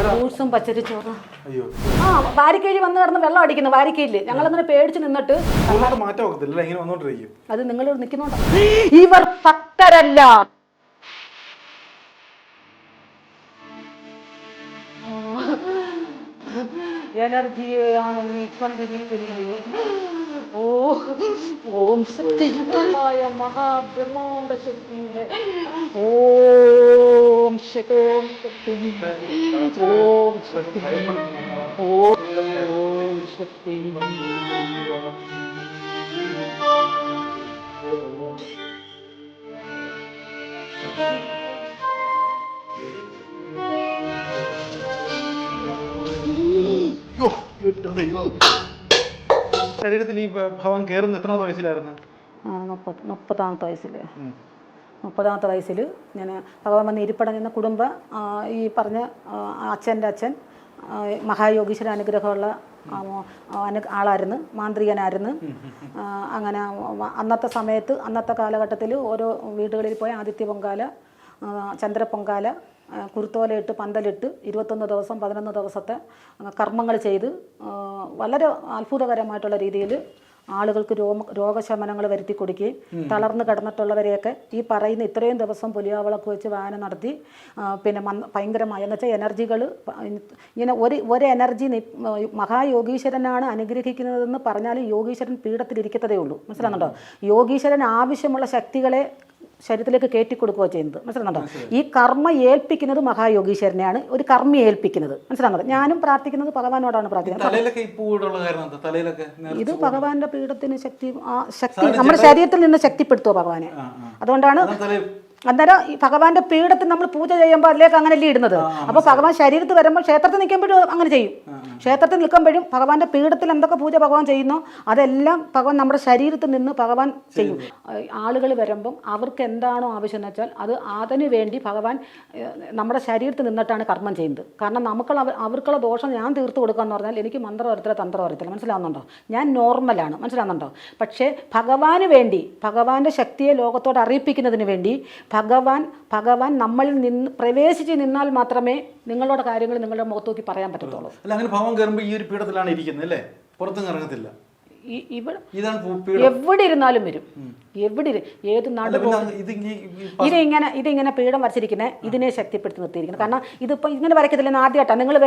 ഫ്രൂട്ട്സും പച്ചരിച്ചോറും. ആ വാരിക്കഴി വന്ന് കിടന്ന് വെള്ളം അടിക്കുന്നു വാരിക്കയില്. ഞങ്ങളങ്ങനെ പേടിച്ച് നിന്നിട്ട് അത് നിങ്ങൾ നിൽക്കുന്നുണ്ടോ? ഇവർ ഭക്തരല്ല. എനർജിയാണ് ഓം ശക്തിയുക്തമായ മഹാബ്രഹ്മാണ്ഡ ശക്തിയുടെ ഓം ശക്തി ഓം ശക്തി ഓം ശക്തി ഓം ശക്തി. ശരീരത്തിൽ ഈ ഭവൻ കയറുന്ന എത്രാമത്തെ വയസ്സിലായിരുന്നു? 30-ാമത്തെ വയസ്സിൽ. 30-ാമത്തെ വയസ്സിൽ ഞാൻ ഭഗവാൻ വന്ന് ഇരിപ്പടം നിന്ന കുടുംബ ഈ പറഞ്ഞ അച്ഛൻ്റെ അച്ഛൻ മഹായോഗീശ്വര അനുഗ്രഹമുള്ള ആളായിരുന്നു, മാന്ത്രികനായിരുന്നു. അങ്ങനെ അന്നത്തെ സമയത്ത് അന്നത്തെ കാലഘട്ടത്തിൽ ഓരോ വീടുകളിൽ പോയി ആദിത്യ പൊങ്കാല, ചന്ദ്രപ്പൊങ്കാല, കുരുത്തോലയിട്ട് പന്തലിട്ട് 21 ദിവസം 11 ദിവസത്തെ കർമ്മങ്ങൾ ചെയ്ത് വളരെ അത്ഭുതകരമായിട്ടുള്ള രീതിയിൽ ആളുകൾക്ക് രോഗശമനങ്ങൾ വരുത്തി കൊടുക്കുകയും തളർന്ന് കിടന്നിട്ടുള്ളവരെയൊക്കെ ഈ പറയുന്ന ഇത്രയും ദിവസം പുലിയാവളക്ക് വെച്ച് വായന നടത്തി പിന്നെ ഭയങ്കരമായ എന്ന് വെച്ചാൽ എനർജികൾ ഇങ്ങനെ ഒരു എനർജി മഹായോഗീശ്വരനാണ് അനുഗ്രഹിക്കുന്നതെന്ന് പറഞ്ഞാലും യോഗീശ്വരൻ പീഠത്തിലിരിക്കത്തതേ ഉള്ളൂ. മനസ്സിലാകുന്നുണ്ടോ? യോഗീശ്വരൻ ആവശ്യമുള്ള ശക്തികളെ ശരീരത്തിലേക്ക് കയറ്റിക്കൊടുക്കുകയോ ചെയ്യുന്നത്. മനസ്സിലാകുന്നുണ്ടോ? ഈ കർമ്മ ഏൽപ്പിക്കുന്നത് മഹായോഗീശ്വരനെയാണ്, ഒരു കർമ്മ ഏൽപ്പിക്കുന്നത്. മനസ്സിലാകുന്നുണ്ടോ? ഞാനും പ്രാർത്ഥിക്കുന്നത് ഭഗവാനോടാണ് പ്രാർത്ഥിക്കുന്നത്. ഇത് ഭഗവാന്റെ പീഠത്തിന് ശക്തി നമ്മുടെ ശരീരത്തിൽ നിന്ന് ശക്തിപ്പെടുത്തുക ഭഗവാനെ. അതുകൊണ്ടാണ് അന്നേരം ഈ ഭഗവാന്റെ പീഠത്തിൽ നമ്മൾ പൂജ ചെയ്യുമ്പോൾ അതിലേക്ക് അങ്ങനെയല്ലേ ഇടുന്നത്. അപ്പോൾ ഭഗവാൻ ശരീരത്തിൽ വരുമ്പോൾ ക്ഷേത്രത്തിൽ നിൽക്കുമ്പോഴും അങ്ങനെ ചെയ്യും. ക്ഷേത്രത്തിൽ നിൽക്കുമ്പോഴും ഭഗവാന്റെ പീഠത്തിൽ എന്തൊക്കെ പൂജ ഭഗവാൻ ചെയ്യുന്നോ അതെല്ലാം ഭഗവാൻ നമ്മുടെ ശരീരത്തിൽ നിന്ന് ഭഗവാൻ ചെയ്യും. ആളുകൾ വരുമ്പം അവർക്ക് എന്താണോ ആവശ്യം എന്ന് വെച്ചാൽ അത് അതിനു വേണ്ടി ഭഗവാൻ നമ്മുടെ ശരീരത്തിൽ നിന്നിട്ടാണ് കർമ്മം ചെയ്യുന്നത്. കാരണം അവർക്കുള്ള ദോഷം ഞാൻ തീർത്തു കൊടുക്കുക എന്ന് പറഞ്ഞാൽ എനിക്ക് മന്ത്രം അറിയത്തില്ല, തന്ത്രം അറിയത്തില്ല. മനസ്സിലാവുന്നുണ്ടോ? ഞാൻ നോർമലാണ്. മനസ്സിലാവുന്നുണ്ടോ? പക്ഷേ ഭഗവാന് വേണ്ടി, ഭഗവാന്റെ ശക്തിയെ ലോകത്തോട് അറിയിപ്പിക്കുന്നതിന് വേണ്ടി ഭഗവാൻ നമ്മളിൽ നിന്ന് പ്രവേശിച്ച് നിന്നാൽ മാത്രമേ നിങ്ങളുടെ കാര്യങ്ങൾ നിങ്ങളുടെ മുഖത്ത് നോക്കി പറയാൻ പറ്റത്തുള്ളൂ. അല്ല, അങ്ങനെ ഭഗവാൻ കയറുമ്പോൾ ഈ ഒരു പീഠത്തിലാണ് ഇരിക്കുന്നത് അല്ലേ? പുറത്തും ഇറങ്ങത്തില്ല. എവിടെ ഇരുന്നാലും വരും. എവിടെ ഏത് നാട് ഇതിങ്ങനെ പീഠം വരച്ചിരിക്കുന്നത് ഇതിനെ ശക്തിപ്പെടുത്തി നിർത്തിയിരിക്കുന്നത്. കാരണം ഇതിപ്പോൾ ഇങ്ങനെ വരയ്ക്കത്തില്ലെന്ന് ആദ്യമായിട്ടാണ്. നിങ്ങൾ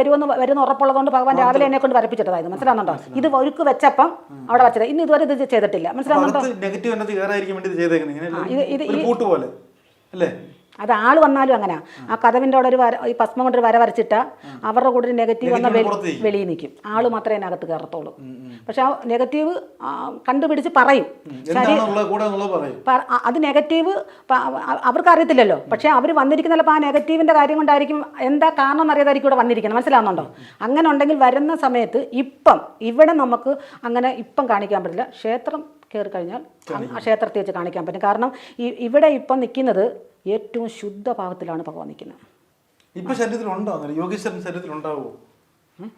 വരുന്ന ഉറപ്പുള്ളതുകൊണ്ട് ഭഗവാൻ രാവിലെ എന്നെ കൊണ്ട് വരപ്പിച്ചിട്ടതായിരുന്നു. മനസ്സിലാകുന്നുണ്ടോ? ഇത് ഒരുക്ക് വെച്ചപ്പം അവിടെ വെച്ചത്. ഇന്ന് ഇതുവരെ ഇത് ചെയ്തിട്ടില്ല. മനസ്സിലാകുന്നുണ്ടോ? അത് ആൾ വന്നാലും അങ്ങനെ ആ കഥവിൻ്റെ അവിടെ ഒരു ഈ ഭസ്മം കൊണ്ടൊരു വര വരച്ചിട്ടാ അവരുടെ കൂടെ ഒരു നെഗറ്റീവ് വന്ന വെളിയിൽ നിൽക്കും. ആള് മാത്രമേ അതിനകത്ത് കയറത്തുള്ളൂ. പക്ഷെ ആ നെഗറ്റീവ് കണ്ടുപിടിച്ച് പറയും. അത് നെഗറ്റീവ് അവർക്ക് അറിയത്തില്ലല്ലോ. പക്ഷെ അവർ വന്നിരിക്കുന്ന ചിലപ്പോൾ ആ നെഗറ്റീവിൻ്റെ കാര്യം കൊണ്ടായിരിക്കും, എന്താ കാരണം എന്നറിയാതായിരിക്കും ഇവിടെ വന്നിരിക്കുന്നത്. മനസ്സിലാവുന്നുണ്ടോ? അങ്ങനെ ഉണ്ടെങ്കിൽ വരുന്ന സമയത്ത് ഇവിടെ നമുക്ക് അങ്ങനെ കാണിക്കാൻ പറ്റില്ല. ക്ഷേത്രം കയറി കഴിഞ്ഞാൽ ആ ക്ഷേത്രത്തിൽ വെച്ച് കാണിക്കാൻ പറ്റും. കാരണം ഇവിടെ ഇപ്പം നിൽക്കുന്നത് ഏറ്റവും ശുദ്ധഭാവത്തിലാണ് ഭഗവാൻ നിൽക്കുന്നത്. ഇപ്പൊ ശരീരത്തിലുണ്ടോ? യോഗീശ്വരൻ ശരീരത്തിലുണ്ടാവോ?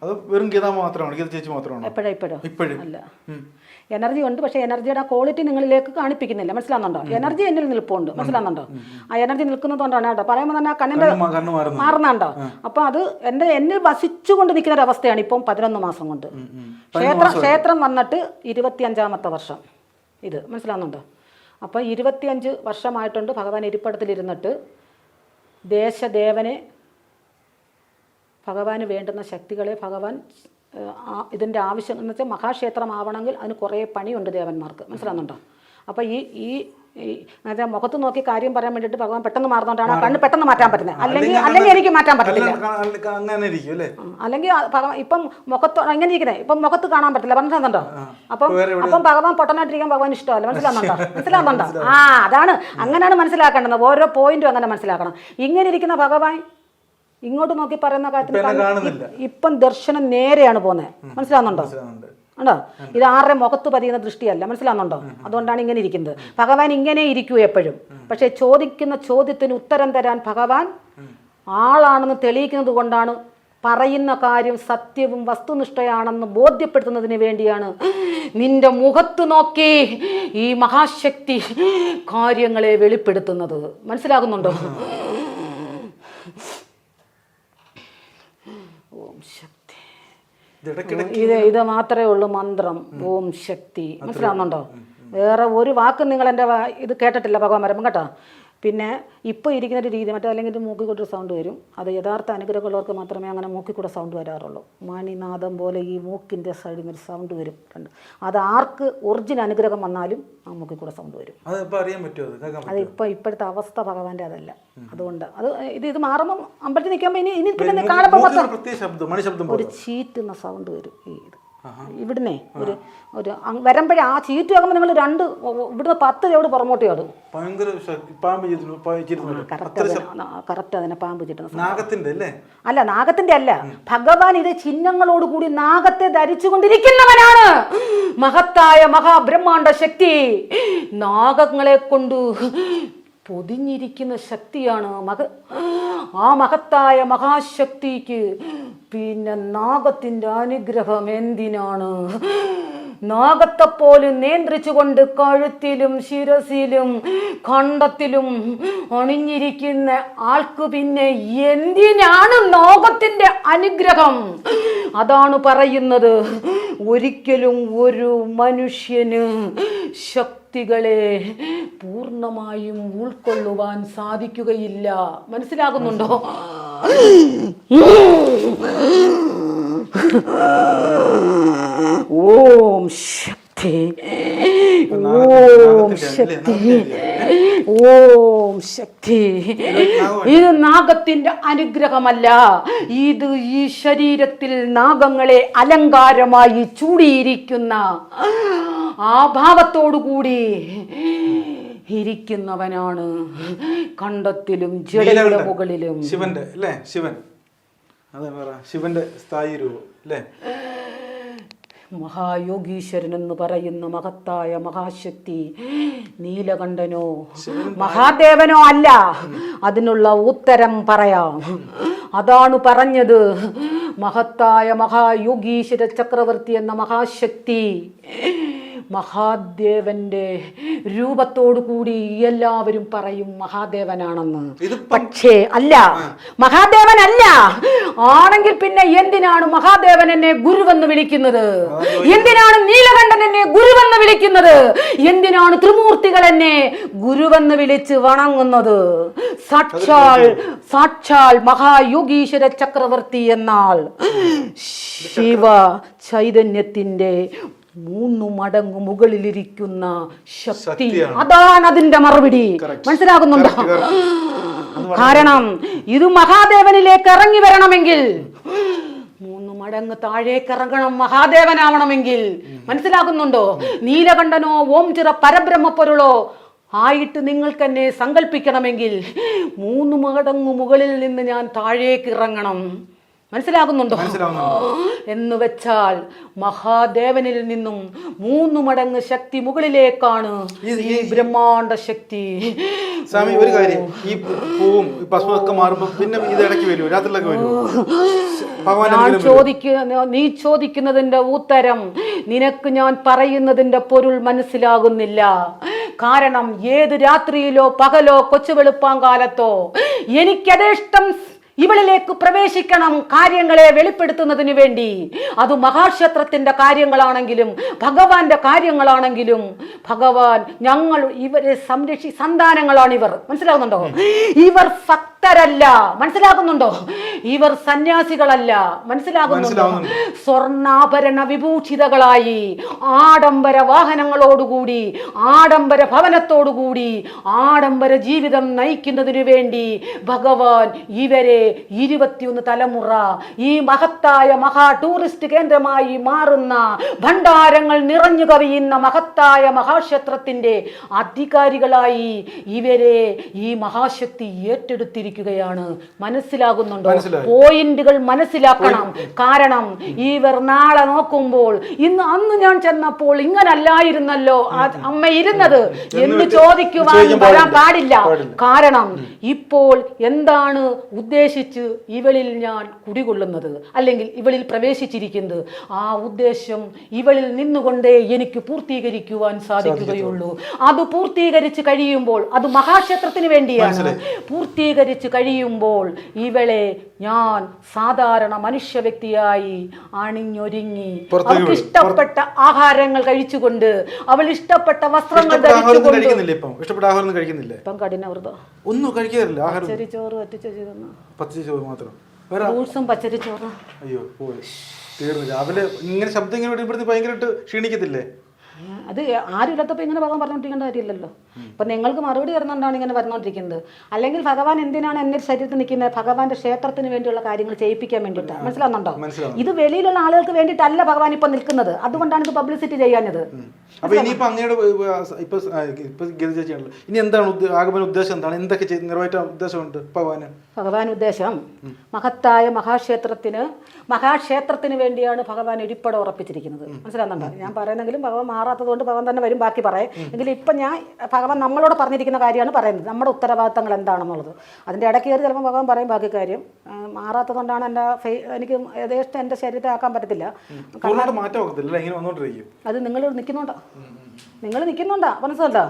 അത് വെറും ഗീത മാത്രമാണ്, ഗീത ചേച്ചി മാത്രമാണ്? ഇപ്പോഴും അല്ല, എനർജി ഉണ്ട്. പക്ഷേ എനർജിയുടെ ക്വാളിറ്റി നിങ്ങളിലേക്ക് കാണിപ്പിക്കുന്നില്ല. മനസ്സിലാകുന്നുണ്ടോ? എനർജി എന്നിൽ നിൽപ്പുണ്ട്. മനസ്സിലാകുന്നുണ്ടോ? ആ എനർജി നിൽക്കുന്നത് കൊണ്ടാണ് കേട്ടോ. പറയുമ്പോൾ തന്നെ ആ കണ്ണിന്റെ മാറുന്നുണ്ടോ? അപ്പൊ അത് എന്നിൽ വസിച്ചുകൊണ്ട് നിൽക്കുന്ന ഒരു അവസ്ഥയാണ് ഇപ്പം 11 മാസം കൊണ്ട്. ക്ഷേത്രം വന്നിട്ട് 25-ാമത്തെ വർഷം ഇത്. മനസ്സിലാകുന്നുണ്ടോ? അപ്പോൾ 25 വർഷമായിട്ടുണ്ട് ഭഗവാൻ ഇരിപ്പിടത്തിലിരുന്നിട്ട് ദേശദേവനെ, ഭഗവാന് വേണ്ടുന്ന ശക്തികളെ ഭഗവാൻ ഇതിൻ്റെ ആവശ്യം എന്ന് വെച്ചാൽ മഹാക്ഷേത്രമാവണമെങ്കിൽ അതിന് കുറേ പണിയുണ്ട് ദേവന്മാർക്ക്. മനസ്സിലാകുന്നുണ്ടോ? അപ്പോൾ ഈ മുഖത്ത് നോക്കി കാര്യം പറയാൻ വേണ്ടിയിട്ട് ഭഗവാൻ പെട്ടെന്ന് മാറുന്നതുകൊണ്ടാണ് ആ കണ്ണ് പെട്ടെന്ന് മാറ്റാൻ പറ്റുന്നത്. അല്ലെങ്കിൽ എനിക്ക് മാറ്റാൻ പറ്റില്ല. അല്ലെങ്കിൽ ഇപ്പം മുഖത്ത് ഇങ്ങനെ ഇരിക്കുന്നത് ഇപ്പം മുഖത്ത് കാണാൻ പറ്റില്ല. മനസ്സിലാകുന്നുണ്ടോ? അപ്പം ഭഗവാൻ പൊട്ടനായിട്ടിരിക്കാൻ ഭഗവാൻ ഇഷ്ടമല്ല. മനസ്സിലാകുന്നുണ്ടോ? ആ അതാണ്, അങ്ങനെയാണ് മനസ്സിലാക്കേണ്ടത്. ഓരോ പോയിന്റും അങ്ങനെ മനസ്സിലാക്കണം. ഇങ്ങനെ ഇരിക്കുന്ന ഭഗവാൻ ഇങ്ങോട്ട് നോക്കി പറയുന്ന കാര്യത്തിന് ഇപ്പം ദർശനം നേരെയാണ് പോകുന്നത്. മനസ്സിലാകുന്നുണ്ടോ? ഉണ്ടോ? ഇത് ആരുടെ മുഖത്ത് പതിയുന്ന ദൃഷ്ടിയല്ല. മനസ്സിലാകുന്നുണ്ടോ? അതുകൊണ്ടാണ് ഇങ്ങനെ ഇരിക്കുന്നത്. ഭഗവാൻ ഇങ്ങനെ ഇരിക്കൂ എപ്പോഴും. പക്ഷെ ചോദിക്കുന്ന ചോദ്യത്തിന് ഉത്തരം തരാൻ ഭഗവാൻ ആളാണെന്ന് തെളിയിക്കുന്നത് കൊണ്ടാണ് പറയുന്ന കാര്യം സത്യവും വസ്തുനിഷ്ഠയാണെന്ന് ബോധ്യപ്പെടുത്തുന്നതിന് വേണ്ടിയാണ് നിന്റെ മുഖത്ത് നോക്കി ഈ മഹാശക്തി കാര്യങ്ങളെ വെളിപ്പെടുത്തുന്നത്. മനസ്സിലാകുന്നുണ്ടോ? ഓം ശക്തി. ഇത് മാത്രമേ ഉള്ളൂ മന്ത്രം. ഓം ശക്തി. മനസ്സിലാവുന്നുണ്ടോ? വേറെ ഒരു വാക്കും നിങ്ങൾ എൻ്റെ ഇത് കേട്ടിട്ടില്ല ഭഗവാൻ വരുമ്പം കേട്ടോ. പിന്നെ ഇപ്പോൾ ഇരിക്കുന്ന ഒരു രീതി മറ്റേ അല്ലെങ്കിൽ മൂക്കിൽ കൂടെ സൗണ്ട് വരും. അത് യഥാർത്ഥ അനുഗ്രഹമുള്ളവർക്ക് മാത്രമേ അങ്ങനെ മൂക്കിൽ കൂടെ സൗണ്ട് വരാറുള്ളൂ. മണിനാദം പോലെ ഈ മൂക്കിൻ്റെ സൈഡിൽ നിന്ന് ഒരു സൗണ്ട് വരും. അത് ആർക്ക് ഒറിജിനൽ അനുഗ്രഹം വന്നാലും ആ മൂക്കിൽ കൂടെ സൗണ്ട് വരും. അത് ഇപ്പോഴത്തെ അവസ്ഥ ഭഗവാന്റെ അതല്ല. അതുകൊണ്ട് അത് ഇത് മാറുമ്പം അമ്പലത്തിൽ നിൽക്കുമ്പോൾ ഇനി പിന്നെ കാണുമ്പോൾ ഒരു ചീറ്റുന്ന സൗണ്ട് വരും. ഇത് ഇവിടുന്നേ ഒരു വരുമ്പോഴേ ആ ചീറ്റ് ആകുമ്പോൾ നിങ്ങൾ ഇവിടുന്ന് 10 ചവിട് പുറമോട്ട് ചാടും. കറക്റ്റ് അതിനെ പാമ്പ് ചീട്ടുന്ന അല്ല, നാഗത്തിന്റെ അല്ല. ഭഗവാൻ ഇത് ചിഹ്നങ്ങളോടുകൂടി നാഗത്തെ ധരിച്ചുകൊണ്ടിരിക്കുന്നവനാണ്. മഹത്തായ മഹാബ്രഹ്മാണ്ഡ ശക്തി നാഗങ്ങളെ കൊണ്ട് പൊതിഞ്ഞിരിക്കുന്ന ശക്തിയാണ്. ആ മഹത്തായ മഹാശക്തിക്ക് പിന്നെ നാഗത്തിൻ്റെ അനുഗ്രഹം എന്തിനാണ്? നാഗത്തെപ്പോലും നിയന്ത്രിച്ചുകൊണ്ട് കഴുത്തിലും ശിരസിലും കണ്ടത്തിലും അണിഞ്ഞിരിക്കുന്ന ആൾക്ക് പിന്നെ എന്തിനാണ് നാഗത്തിൻ്റെ അനുഗ്രഹം? അതാണ് പറയുന്നത്. ഒരിക്കലും ഒരു മനുഷ്യന് ശക്തികളെ പൂർണ്ണമായും ഉൾക്കൊള്ളുവാൻ സാധിക്കുകയില്ല. മനസ്സിലാകുന്നുണ്ടോ? ഓം ശക്തി, ഓം ശക്തി, ഓം ശക്തി. ഇത് നാഗത്തിന്റെ അനുഗ്രഹമല്ല. ഇത് ഈ ശരീരത്തിൽ നാഗങ്ങളെ അലങ്കാരമായി ചൂടിയിരിക്കുന്ന ആ ഭാവത്തോടുകൂടി ഇരിക്കുന്നവനാണ്. കണ്ടത്തിലും ജടയുടെ മുകളിലും ശിവന്റെ അല്ലേ? ശിവന്റെ സ്ഥായി രൂപം അല്ലേ? മഹായോഗീശ്വരൻ എന്ന് പറയുന്ന മഹത്തായ മഹാശക്തി നീലകണ്ഠനോ മഹാദേവനോ അല്ല. അതിനുള്ള ഉത്തരം പറയാം. അതാണ് പറഞ്ഞത്. മഹത്തായ മഹായോഗീശ്വര ചക്രവർത്തി എന്ന മഹാശക്തി മഹാദേവന്റെ രൂപത്തോടു കൂടി എല്ലാവരും പറയും മഹാദേവനാണെന്ന്. പക്ഷേ അല്ല, മഹാദേവനല്ല. ആണെങ്കിൽ പിന്നെ എന്തിനാണ് മഹാദേവൻ എന്നെ ഗുരുവെന്ന് വിളിക്കുന്നത്? എന്തിനാണ് നീലകണ്ഠൻ എന്നെ ഗുരുവെന്ന് വിളിക്കുന്നത്? എന്തിനാണ് ത്രിമൂർത്തികൾ എന്നെ ഗുരുവെന്ന് വിളിച്ച് വണങ്ങുന്നത്? സാക്ഷാൽ മഹായോഗീശ്വര ചക്രവർത്തി എന്നാൽ ശിവ ചൈതന്യത്തിന്റെ 3 മടങ്ങ് മുകളിലിരിക്കുന്ന ശക്തി. അതാണ് അതിന്റെ മറുപടി. മനസ്സിലാകുന്നുണ്ടോ? കാരണം ഇത് മഹാദേവനിലേക്ക് ഇറങ്ങി വരണമെങ്കിൽ 3 മടങ്ങ് താഴേക്ക് ഇറങ്ങണം മഹാദേവനാവണമെങ്കിൽ. മനസ്സിലാകുന്നുണ്ടോ? നീലകണ്ഠനോ ഓം ചിറ പരബ്രഹ്മ പൊരുളോ ആയിട്ട് നിങ്ങൾക്ക് എന്നെ സങ്കല്പിക്കണമെങ്കിൽ 3 മടങ്ങ് മുകളിൽ നിന്ന് ഞാൻ താഴേക്ക് ഇറങ്ങണം. മനസ്സിലാകുന്നുണ്ടോ? എന്ന് വെച്ചാൽ മഹാദേവനിൽ നിന്നും 3 മടങ്ങ് ശക്തി മുകളിലേക്കാണ് ഈ ബ്രഹ്മാണ്ഡ ശക്തി. സ്വാമി, ഒരു കാര്യം, ഈ പൂവും പശുവൊക്കെ മാറുമ്പോൾ പിന്നെ ഇത് ഇടയ്ക്ക് വരുമോ? രാത്രിയിലൊക്കെ വരുമോ? നീ ചോദിക്കുന്നതിന്റെ ഉത്തരം നിനക്ക് ഞാൻ പറയുന്നതിന്റെ പൊരുൾ മനസ്സിലാകുന്നില്ല. കാരണം ഏത് രാത്രിയിലോ പകലോ കൊച്ചു വെളുപ്പാങ്കാലത്തോ എനിക്കതിഷ്ടം ഇവളിലേക്ക് പ്രവേശിക്കണം കാര്യങ്ങളെ വെളിപ്പെടുത്തുന്നതിന് വേണ്ടി. അത് മഹാക്ഷേത്രത്തിന്റെ കാര്യങ്ങളാണെങ്കിലും ഭഗവാന്റെ കാര്യങ്ങളാണെങ്കിലും ഭഗവാൻ ഞങ്ങൾ ഇവരെ സന്താനങ്ങളാണ് ഇവർ. മനസ്സിലാകുന്നുണ്ടോ? ഇവർ ഭക്തരല്ല. മനസ്സിലാകുന്നുണ്ടോ? ഇവർ സന്യാസികളല്ല. മനസ്സിലാകുന്നുണ്ടോ? സ്വർണ്ണാഭരണ വിഭൂഷിതകളായി ആഡംബര വാഹനങ്ങളോടുകൂടി ആഡംബര ഭവനത്തോടുകൂടി ആഡംബര ജീവിതം നയിക്കുന്നതിനു വേണ്ടി ഭഗവാൻ ഇവരെ 21 തലമുറ ഈ മഹത്തായ മഹാ ടൂറിസ്റ്റ് കേന്ദ്രമായി മാറുന്ന ഭണ്ഡാരങ്ങൾ നിറഞ്ഞു കവിയുന്ന മഹത്തായ മഹാക്ഷേത്രത്തിന്റെ അധികാരികളായി ഇവരെ ഈ മഹാശക്തി ഏറ്റെടുത്തിരിക്കുന്നു. പറഞ്ഞുകൊണ്ടിരിക്കുകയാണ്. മനസ്സിലാകുന്നുണ്ടോ? പോയിന്റുകൾ മനസ്സിലാക്കണം. കാരണം ഇവർ നാളെ നോക്കുമ്പോൾ അന്ന് ഞാൻ ചെന്നപ്പോൾ ഇങ്ങനല്ലായിരുന്നല്ലോ അമ്മ ഇരുന്നത് എന്ന് ചോദിക്കുവാൻ വരാൻ പാടില്ല. കാരണം ഇപ്പോൾ എന്താണ് ഉദ്ദേശിച്ച് ഇവളിൽ ഞാൻ കുടികൊള്ളുന്നത്, അല്ലെങ്കിൽ ഇവളിൽ പ്രവേശിച്ചിരിക്കുന്നത്, ആ ഉദ്ദേശം ഇവളിൽ നിന്നുകൊണ്ടേ എനിക്ക് പൂർത്തീകരിക്കുവാൻ സാധിക്കുകയുള്ളൂ. അത് പൂർത്തീകരിച്ച് കഴിയുമ്പോൾ, അത് മഹാക്ഷേത്രത്തിന് വേണ്ടിയാണ്, പൂർത്തീകരിച്ച് കഴിയുമ്പോൾ ഇവളെ ഞാൻ സാധാരണ മനുഷ്യ വ്യക്തിയായി അണിഞ്ഞൊരുങ്ങി അവൾക്ക് ഇഷ്ടപ്പെട്ട ആഹാരങ്ങൾ കഴിച്ചുകൊണ്ട്, അവൾ ഇഷ്ടപ്പെട്ട വസ്ത്രങ്ങൾ ധരിച്ചുകൊണ്ട്. ഇപ്പം കഠിനവ്രതം ഒന്നും കഴിക്കാറില്ല. പച്ചരിച്ചോറ് പച്ചരിച്ചോറ് മാത്രം, ഫ്രൂട്ട്സും പച്ചരിച്ചോറ്. അയ്യോ പോയി തീർന്നു. രാവിലെ ഇങ്ങനെ ശബ്ദം ഇങ്ങനെ വിടുമ്പോഴത്തേക്ക് ഭയങ്കരമായിട്ട് ക്ഷീണിക്കത്തില്ലേ? അത് ആരും ഇല്ലാത്തപ്പോൾ ഇങ്ങനെ ഭഗവാൻ പറഞ്ഞുകൊണ്ടിരിക്കേണ്ട കാര്യമില്ലല്ലോ. ഇപ്പം നിങ്ങൾക്ക് മറുപടി തരുന്നുകൊണ്ടാണ് ഇങ്ങനെ പറഞ്ഞുകൊണ്ടിരിക്കുന്നത്. അല്ലെങ്കിൽ ഭഗവാൻ എന്തിനാണ് എൻ്റെ ശരീരത്തിൽ നിൽക്കുന്നത്? ഭഗവാന്റെ ക്ഷേത്രത്തിന് വേണ്ടിയുള്ള കാര്യങ്ങൾ ചെയ്യിപ്പിക്കാൻ വേണ്ടിയിട്ടാണ്. മനസ്സിലാവുന്നുണ്ടോ? ഇത് വെളിയിലുള്ള ആളുകൾക്ക് വേണ്ടിയിട്ടല്ല ഭഗവാൻ ഇപ്പം നിൽക്കുന്നത്. അതുകൊണ്ടാണ് ഇത് പബ്ലിസിറ്റി ചെയ്യാഞ്ഞത്. അപ്പൊ ഇനിയിപ്പോ അങ്ങയുടെ ഇപ്പൊ ഗീത ചേച്ചിയാണല്ലോ, ഇനി എന്താണ് ആഗമന ഉദ്ദേശം? എന്താണ്, എന്തൊക്കെ നിറവേറ്റാൻ ഉദ്ദേശമുണ്ട് ഭഗവാന്? ഭഗവാൻ ഉദ്ദേശം മഹത്തായ മഹാക്ഷേത്രത്തിന് വേണ്ടിയാണ് ഭഗവാൻ ഇരിപ്പിടം ഉറപ്പിച്ചിരിക്കുന്നത്. മനസ്സിലാകുന്നുണ്ടോ? ഞാൻ പറയുന്നെങ്കിലും ഭഗവാൻ മാറാത്തത് കൊണ്ട് ഭഗവാൻ തന്നെ വരും ബാക്കി പറയാം. എങ്കിലും ഇപ്പം ഞാൻ ഭഗവാൻ നമ്മളോട് പറഞ്ഞിരിക്കുന്ന കാര്യമാണ് പറയുന്നത്, നമ്മുടെ ഉത്തരവാദിത്തങ്ങൾ എന്താണെന്നുള്ളത്. അതിൻ്റെ ഇടയ്ക്ക് കയറി ചിലപ്പോൾ ഭഗവാൻ പറയും ബാക്കി കാര്യം. മാറാത്തത് കൊണ്ടാണ് എനിക്ക് യഥേഷ്ടം എൻ്റെ ശരീരത്തെ ആക്കാൻ പറ്റത്തില്ല. അത് നിങ്ങൾ നിൽക്കുന്നുണ്ടാ മനസ്സിലുണ്ടോ?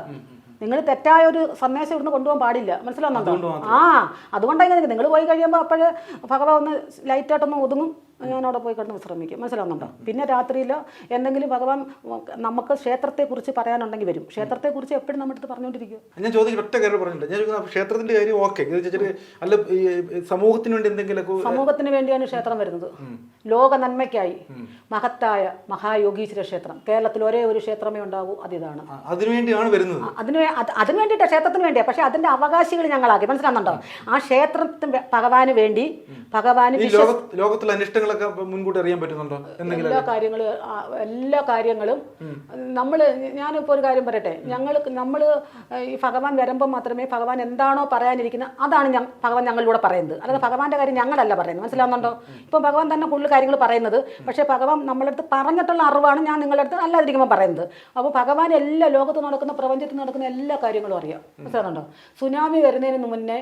നിങ്ങൾ തെറ്റായ ഒരു സന്ദേശം ഇവിടുന്ന് കൊണ്ടുപോകാൻ പാടില്ല. മനസ്സിലാവുന്നുണ്ടോ? അതുകൊണ്ടാണ് നിങ്ങൾ പോയി കഴിയുമ്പോൾ അപ്പോഴേ ഭഗവാൻ ഒന്ന് ലൈറ്റായിട്ടൊന്ന് ഒതുങ്ങും. ഞാൻ അവിടെ പോയി കിടന്ന് വിശ്രമിക്കും. മനസ്സിലാവുന്നുണ്ടോ? പിന്നെ രാത്രിയിൽ എന്തെങ്കിലും ഭഗവാൻ നമുക്ക് ക്ഷേത്രത്തെക്കുറിച്ച് പറയാനുണ്ടെങ്കിൽ വരും. ക്ഷേത്രത്തെക്കുറിച്ച് എപ്പോഴും നമ്മുടെ അടുത്ത് പറഞ്ഞുകൊണ്ടിരിക്കും. ഞാൻ ചോദിക്കുന്ന ഒറ്റ കാര്യം പറഞ്ഞില്ല. ഞാൻ ക്ഷേത്രത്തിന്റെ കാര്യം ഓക്കെ, അല്ല സമൂഹത്തിന് വേണ്ടി എന്തെങ്കിലും. സമൂഹത്തിന് വേണ്ടിയാണ് ക്ഷേത്രം വരുന്നത്. ലോക നന്മയ്ക്കായി മഹത്തായ മഹായോഗീശ്വര ക്ഷേത്രം. കേരളത്തിൽ ഒരേ ഒരു ക്ഷേത്രമേ ഉണ്ടാവൂ, അതിതാണ്. അതിനുവേണ്ടിയാണ് വരുന്നത്. അതിന് വേണ്ടിയിട്ടാണ്, ക്ഷേത്രത്തിന് വേണ്ടിയാണ്. പക്ഷെ അതിന്റെ അവകാശികൾ ഞങ്ങളാക്കി. മനസ്സിലാകുന്നുണ്ടോ? ആ ക്ഷേത്രത്തിന് ഭഗവാന് വേണ്ടി ലോകത്തിലെ അനിഷ്ടങ്ങൾ മുൻകൂട്ടി അറിയാൻ പറ്റുന്നുണ്ടോ? എല്ലാ കാര്യങ്ങളും ഞാനിപ്പോൾ ഒരു കാര്യം പറയട്ടെ. നമ്മൾ ഈ ഭഗവാൻ വരുമ്പോൾ മാത്രമേ ഭഗവാൻ എന്താണോ പറയാനിരിക്കുന്നത് അതാണ് ഭഗവാൻ ഞങ്ങളിലൂടെ പറയുന്നത്. അല്ലാതെ ഭഗവാന്റെ കാര്യം ഞങ്ങളല്ല പറയുന്നത്. മനസ്സിലാവുന്നുണ്ടോ? ഇപ്പം ഭഗവാൻ തന്നെ കൂടുതൽ കാര്യങ്ങൾ പറയുന്നത്. പക്ഷേ ഭഗവാൻ നമ്മളെ അടുത്ത് പറഞ്ഞിട്ടുള്ള അറിവാണ് ഞാൻ നിങ്ങളുടെ അടുത്ത് അല്ലാതിരിക്കുമ്പോൾ പറയുന്നത്. അപ്പോൾ ഭഗവാൻ എല്ലാ ലോകത്ത് നടക്കുന്ന, പ്രപഞ്ചത്തിൽ നടക്കുന്ന എല്ലാ കാര്യങ്ങളും അറിയാം. മനസ്സിലാവുന്നുണ്ടോ? സുനാമി വരുന്നതിന് മുന്നേ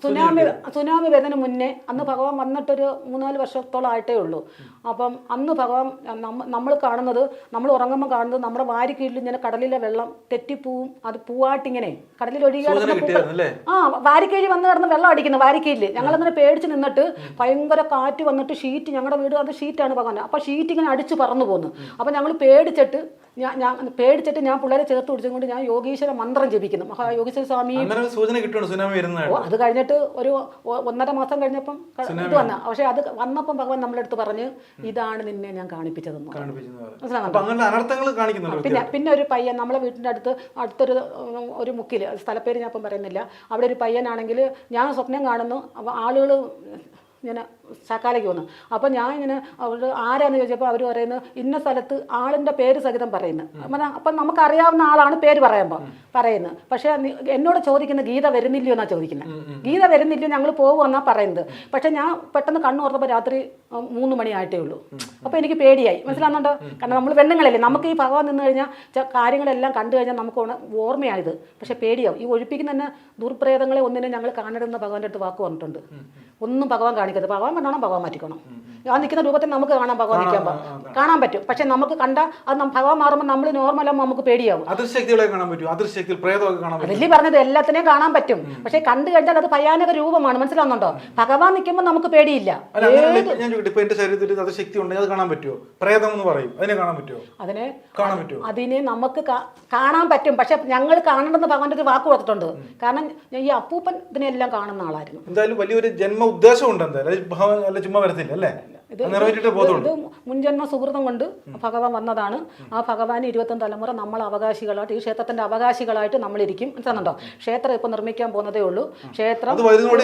സുനാമി വരുന്നതിന് മുന്നേ അന്ന് ഭഗവാൻ വന്നിട്ടൊരു 3-4 വർഷത്തോളം ആയിട്ടേ ഉള്ളൂ. അപ്പം അന്ന് ഭഗവാൻ നമ്മൾ കാണുന്നത്, നമ്മൾ ഉറങ്ങുമ്പോൾ കാണുന്നത്, നമ്മുടെ വാരിക്കീഴിൽ ഇങ്ങനെ കടലിലെ വെള്ളം തെറ്റിപ്പൂവും, അത് പൂവായിട്ടിങ്ങനെ കടലിൽ ഒഴുകി വാരിക്കീഴി വന്ന് കിടന്ന് വെള്ളം അടിക്കുന്നു വാരിക്കീഴിൽ. ഞങ്ങളങ്ങനെ പേടിച്ച് നിന്നിട്ട് ഭയങ്കര കാറ്റ് വന്നിട്ട് ഷീറ്റ്, ഞങ്ങളുടെ വീട് അത് ഷീറ്റാണ് ഭഗവാൻ. അപ്പോൾ ഷീറ്റ് ഇങ്ങനെ അടിച്ച് പറന്നു പോകുന്നു. അപ്പോൾ ഞങ്ങൾ പേടിച്ചിട്ട് ഞാൻ പിള്ളേരെ ചേർത്ത് പിടിച്ചുകൊണ്ട് ഞാൻ യോഗീശ്വര മന്ത്രം ജപിക്കുന്നു. മഹായോഗീശ്വര സ്വാമി അത് കഴിഞ്ഞിട്ട് ഒരു 1.5 മാസം കഴിഞ്ഞപ്പം ഇത് വന്ന. പക്ഷെ അത് വന്നപ്പം ഭഗവാൻ നമ്മുടെ അടുത്ത് പറഞ്ഞ് ഇതാണ് നിന്നെ ഞാൻ കാണിപ്പിച്ചതെന്ന്. പിന്നെ ഒരു പയ്യൻ നമ്മളെ വീട്ടിൻ്റെ അടുത്തൊരു മുക്കിൽ, സ്ഥലപ്പേര് ഞാൻ ഇപ്പം പറയുന്നില്ല, അവിടെ ഒരു പയ്യനാണെങ്കിൽ ഞാൻ സ്വപ്നം കാണുന്നു. അപ്പോൾ ആളുകൾ ഇങ്ങനെ ചക്കാലയ്ക്ക് വന്നു. അപ്പോൾ ഞാൻ ഇങ്ങനെ അവർ ആരാന്ന് ചോദിച്ചപ്പോൾ അവർ പറയുന്നത് ഇന്ന സ്ഥലത്ത് ആളിൻ്റെ പേര് സഹിതം പറയുന്നത്. അപ്പം നമുക്കറിയാവുന്ന ആളാണ് പേര് പറയുന്നത്. പക്ഷേ എന്നോട് ചോദിക്കുന്നത് ഗീത വരുന്നില്ലയോ എന്നാണ് ചോദിക്കുന്നത്. ഗീത വരുന്നില്ലയോ, ഞങ്ങൾ പോകുമെന്നാണ് പറയുന്നത്. പക്ഷേ ഞാൻ പെട്ടെന്ന് കണ്ണു തുറന്നപ്പോൾ രാത്രി 3 മണിയായിട്ടേ ഉള്ളൂ. അപ്പോൾ എനിക്ക് പേടിയായി. മനസ്സിലാവുന്നുണ്ടോ? കാരണം നമ്മൾ പെണ്ണുങ്ങളല്ലേ, നമുക്ക് ഈ ഭഗവാൻ നിന്ന് കഴിഞ്ഞാൽ കാര്യങ്ങളെല്ലാം കണ്ടു കഴിഞ്ഞാൽ നമുക്ക് ഓർമ്മയായത്. പക്ഷേ പേടിയാവും. ഈ ഒഴിപ്പിക്കുന്ന തന്നെ ദുർപ്രേതങ്ങളെ ഒന്നിനെ ഞങ്ങൾ കാണരുതെന്ന് ഭഗവാന്റെ അടുത്ത് വാക്ക് പറഞ്ഞിട്ടുണ്ട്. ഒന്നും ഭഗവാൻ കാണിക്കരുത്. ഭഗവാൻ കണ്ടോണം, ഭഗവാൻ മാറ്റിക്കണം. ആ നിൽക്കുന്ന രൂപത്തിൽ നമുക്ക് കാണാം, ഭഗവാൻ കാണാൻ പറ്റും. പക്ഷെ നമുക്ക് കണ്ട അത് ഭഗവാൻ മാറുമ്പോൾ നമ്മൾ നോർമലാകുമ്പോൾ നമുക്ക് പേടിയാവും. അതല്ലേ പറഞ്ഞത്, എല്ലാത്തിനെയും കാണാൻ പറ്റും. പക്ഷെ കണ്ടു കഴിഞ്ഞാൽ അത് ഭയാനക രൂപമാണ്. മനസ്സിലാവുന്നുണ്ടോ? ഭഗവാൻ നിൽക്കുമ്പോൾ നമുക്ക് പേടിയില്ല. അതിനെ നമുക്ക് കാണാൻ പറ്റും. പക്ഷെ ഞങ്ങൾ കാണണമെന്ന് ഭഗവാന്റെ ഒരു വാക്ക് കൊടുത്തിട്ടുണ്ട്. കാരണം ഈ അപ്പൂപ്പൻ ഇതിനെല്ലാം കാണുന്ന ആളായിരുന്നു. എന്തായാലും വലിയൊരു ജന്മ ഉദ്ദേശമുണ്ട്. എന്തായാലും ചുമ്മാ വരത്തില്ല അല്ലേ? ഇത് മുൻജന്മ സുഹൃതം കൊണ്ട് ഭഗവാൻ വന്നതാണ്. ആ ഭഗവാൻ 25 തലമുറ നമ്മൾ അവകാശികളായിട്ട്, ഈ ക്ഷേത്രത്തിന്റെ അവകാശികളായിട്ട് നമ്മളിരിക്കും. മനസ്സിലാകുന്നുണ്ടോ? ക്ഷേത്രം ഇപ്പൊ നിർമ്മിക്കാൻ പോകുന്നതേ ഉള്ളൂ. ക്ഷേത്രം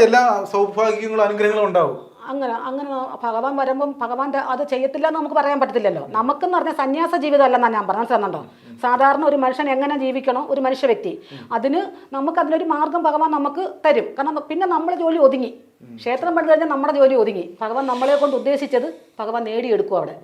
എല്ലാ സൗഭാഗ്യങ്ങളും അനുഗ്രഹങ്ങളും ഉണ്ടാവും. അങ്ങനെ ഭഗവാൻ വരുമ്പം ഭഗവാന്റെ അത് ചെയ്യത്തില്ല എന്ന് നമുക്ക് പറയാൻ പറ്റത്തില്ലല്ലോ. നമുക്കെന്ന് പറഞ്ഞാൽ സന്യാസ ജീവിതമല്ലെന്നാണ് ഞാൻ പറഞ്ഞത്. മനസ്സിലാകുന്നുണ്ടോ? സാധാരണ ഒരു മനുഷ്യൻ എങ്ങനെ ജീവിക്കണോ, ഒരു മനുഷ്യ വ്യക്തി, അതിനൊരു മാർഗം ഭഗവാൻ നമുക്ക് തരും. കാരണം പിന്നെ നമ്മുടെ ജോലി ഒതുങ്ങി, ക്ഷേത്രം പണിത് കഴിഞ്ഞാൽ നമ്മുടെ ജോലി ഒതുങ്ങി. ഭഗവാൻ നമ്മളെ കൊണ്ട് ഉദ്ദേശിച്ചത് ഭഗവാൻ നേടിയെടുക്കും അവിടെ.